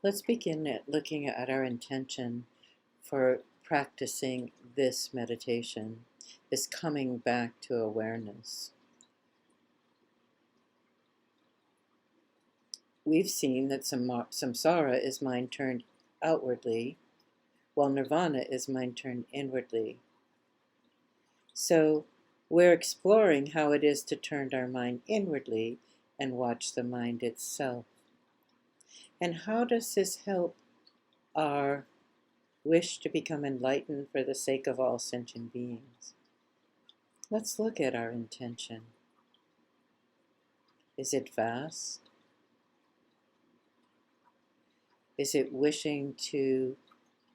Let's begin at looking at our intention for practicing this meditation, this coming back to awareness. We've seen that samsara is mind turned outwardly, while nirvana is mind turned inwardly. So we're exploring how it is to turn our mind inwardly and watch the mind itself. And how does this help our wish to become enlightened for the sake of all sentient beings? Let's look at our intention. Is it vast? Is it wishing to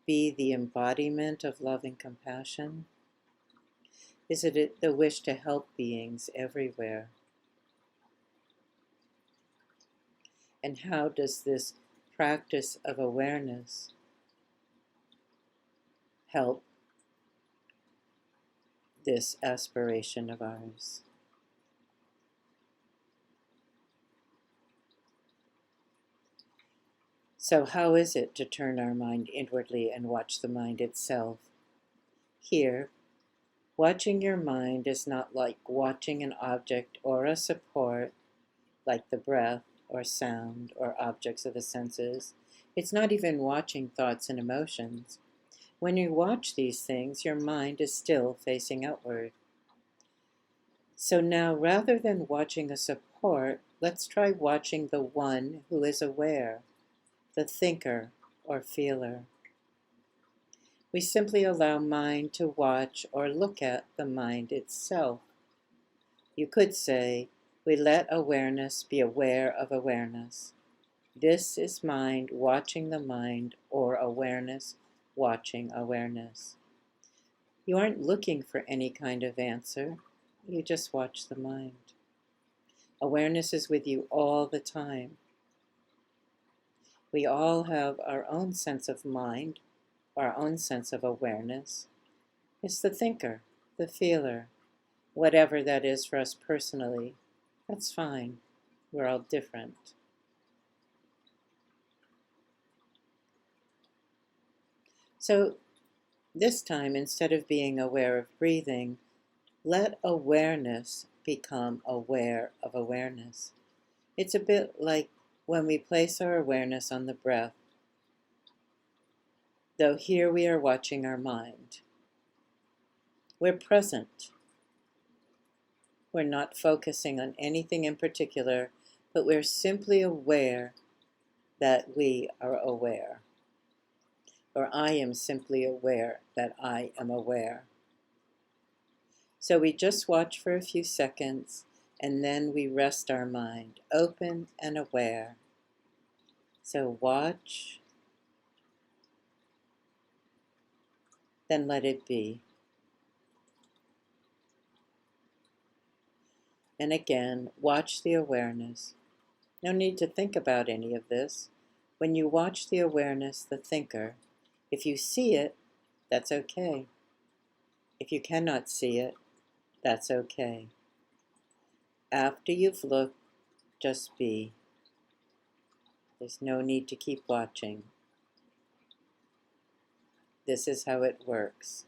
be the embodiment of loving compassion? Is it the wish to help beings everywhere? And how does this practice of awareness help this aspiration of ours? So how is it to turn our mind inwardly and watch the mind itself? Here, watching your mind is not like watching an object or a support, like the breath or sound or objects of the senses. It's not even watching thoughts and emotions. When you watch these things, your mind is still facing outward. So now, rather than watching a support, let's try watching the one who is aware, the thinker or feeler. We simply allow mind to watch or look at the mind itself. You could say, we let awareness be aware of awareness. This is mind watching the mind, or awareness watching awareness. You aren't looking for any kind of answer. You just watch the mind. Awareness is with you all the time. We all have our own sense of mind, our own sense of awareness. It's the thinker, the feeler, whatever that is for us personally. That's fine. We're all different. So this time, instead of being aware of breathing, let awareness become aware of awareness. It's a bit like when we place our awareness on the breath, though here we are watching our mind. We're present. We're not focusing on anything in particular, but we're simply aware that we are aware. Or I am simply aware that I am aware. So we just watch for a few seconds, and then we rest our mind, open and aware. So watch, then let it be. And again, watch the awareness. No need to think about any of this. When you watch the awareness, the thinker, if you see it, that's okay. If you cannot see it, that's okay. After you've looked, just be. There's no need to keep watching. This is how it works.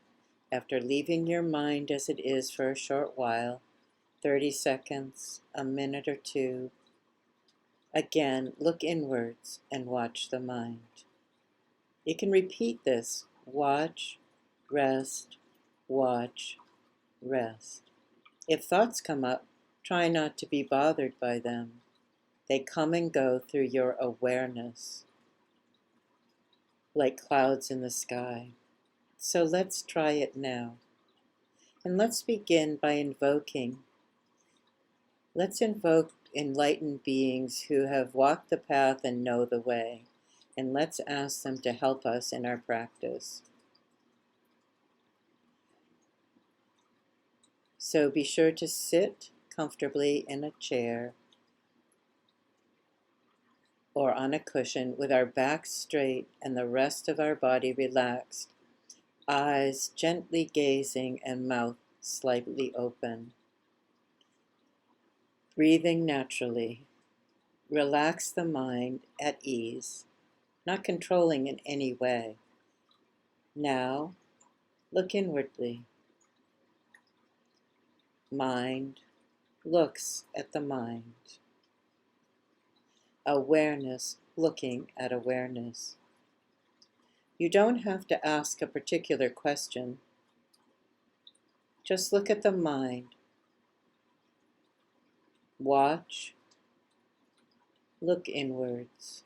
After leaving your mind as it is for a short while, 30 seconds, a minute or two, again, look inwards and watch the mind. You can repeat this. Watch, rest, watch, rest. If thoughts come up, try not to be bothered by them. They come and go through your awareness, like clouds in the sky. So let's try it now. And let's begin by invoking. Let's invoke enlightened beings who have walked the path and know the way. And let's ask them to help us in our practice. So be sure to sit comfortably in a chair or on a cushion with our backs straight and the rest of our body relaxed, eyes gently gazing and mouth slightly open. Breathing naturally. Relax the mind at ease. not controlling in any way. Now, look inwardly. Mind looks at the mind. Awareness looking at awareness. You don't have to ask a particular question. Just look at the mind. Watch. Look inwards.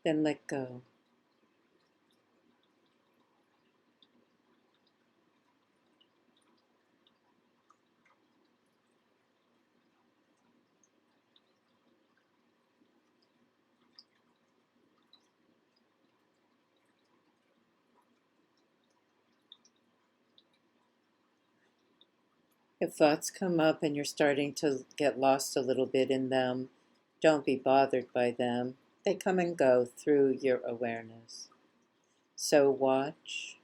Then let go. If thoughts come up and you're starting to get lost a little bit in them, don't be bothered by them. They come and go through your awareness. So watch.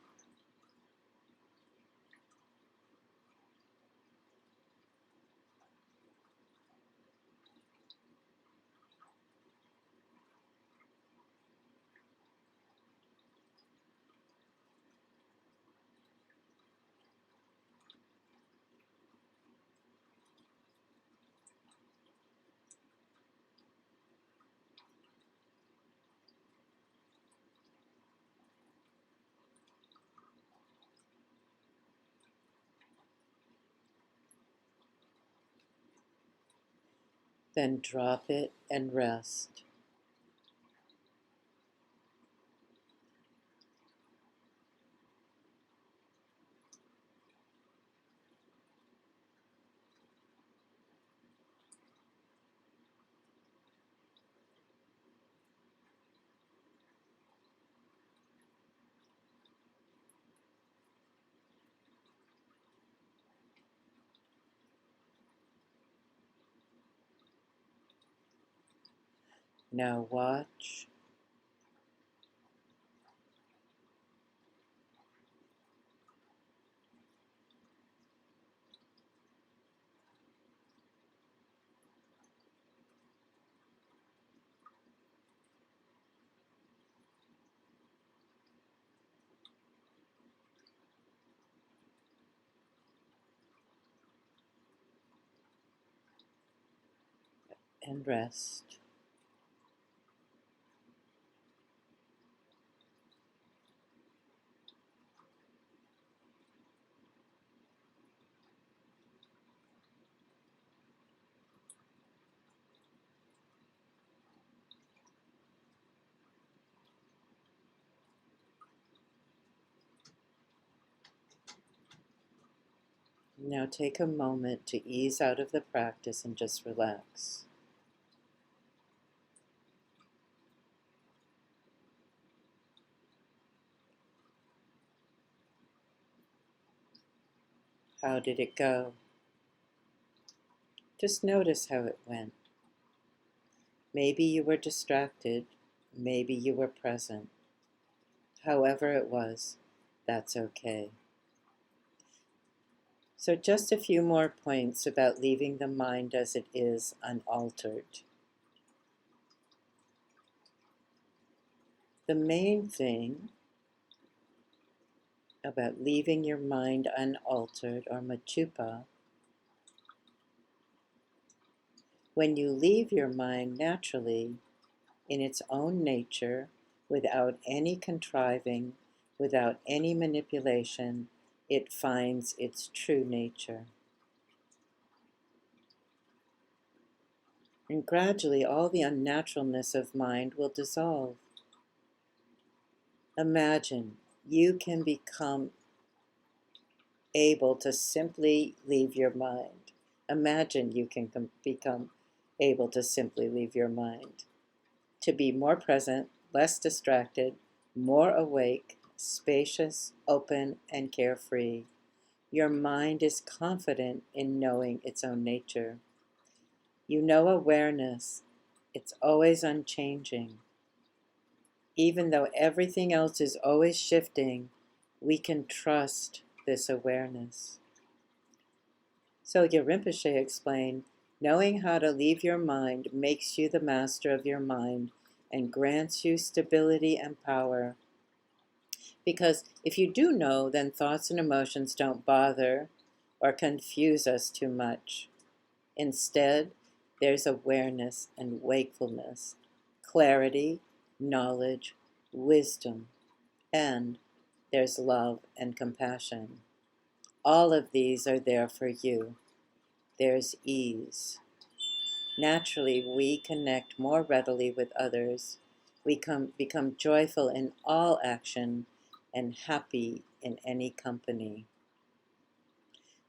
Then drop it and rest. Now watch. And rest. Now take a moment to ease out of the practice and just relax. How did it go? Just notice how it went. Maybe you were distracted, maybe you were present. However it was, that's okay. So just a few more points about leaving the mind as it is unaltered. The main thing about leaving your mind unaltered, or machupa, when you leave your mind naturally, in its own nature, without any contriving, without any manipulation, it finds its true nature. And gradually all the unnaturalness of mind will dissolve. Imagine you can become able to simply leave your mind. Imagine you can become able to simply leave your mind. To be more present, less distracted, more awake, spacious, open, and carefree. Your mind is confident in knowing its own nature. You know awareness. It's always unchanging. Even though everything else is always shifting, we can trust this awareness. So Rinpoche explained, knowing how to leave your mind makes you the master of your mind and grants you stability and power. Because if you do know, then thoughts and emotions don't bother or confuse us too much. Instead, there's awareness and wakefulness, clarity, knowledge, wisdom, and there's love and compassion. All of these are there for you. There's ease. Naturally, we connect more readily with others. We become joyful in all action and happy in any company.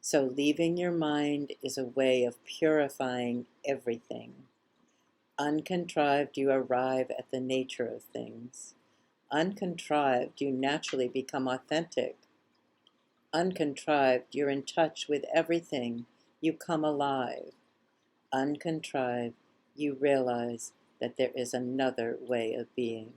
So leaving your mind is a way of purifying everything. Uncontrived, you arrive at the nature of things. Uncontrived, you naturally become authentic. Uncontrived, you're in touch with everything. You come alive. Uncontrived, you realize that there is another way of being.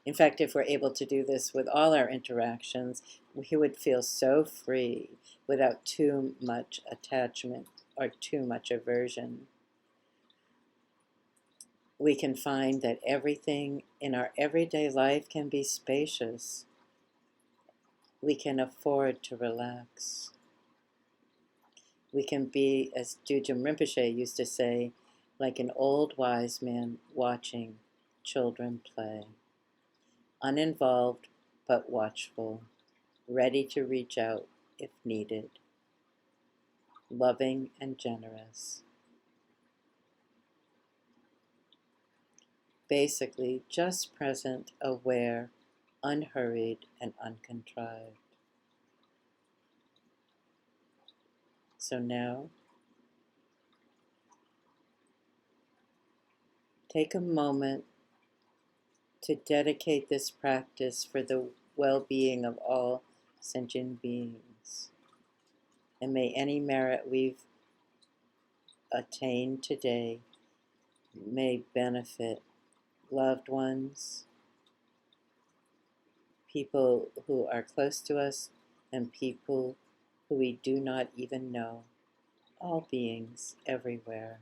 In fact, if we're able to do this with all our interactions, we would feel so free without too much attachment or too much aversion. We can find that everything in our everyday life can be spacious. We can afford to relax. We can be, as Jujum Rinpoche used to say, like an old wise man watching children play. Uninvolved but watchful, ready to reach out if needed, loving and generous. Basically, just present, aware, unhurried, and uncontrived. So now, take a moment to dedicate this practice for the well-being of all sentient beings. And may any merit we've attained today may benefit loved ones, people who are close to us, and people who we do not even know, all beings everywhere.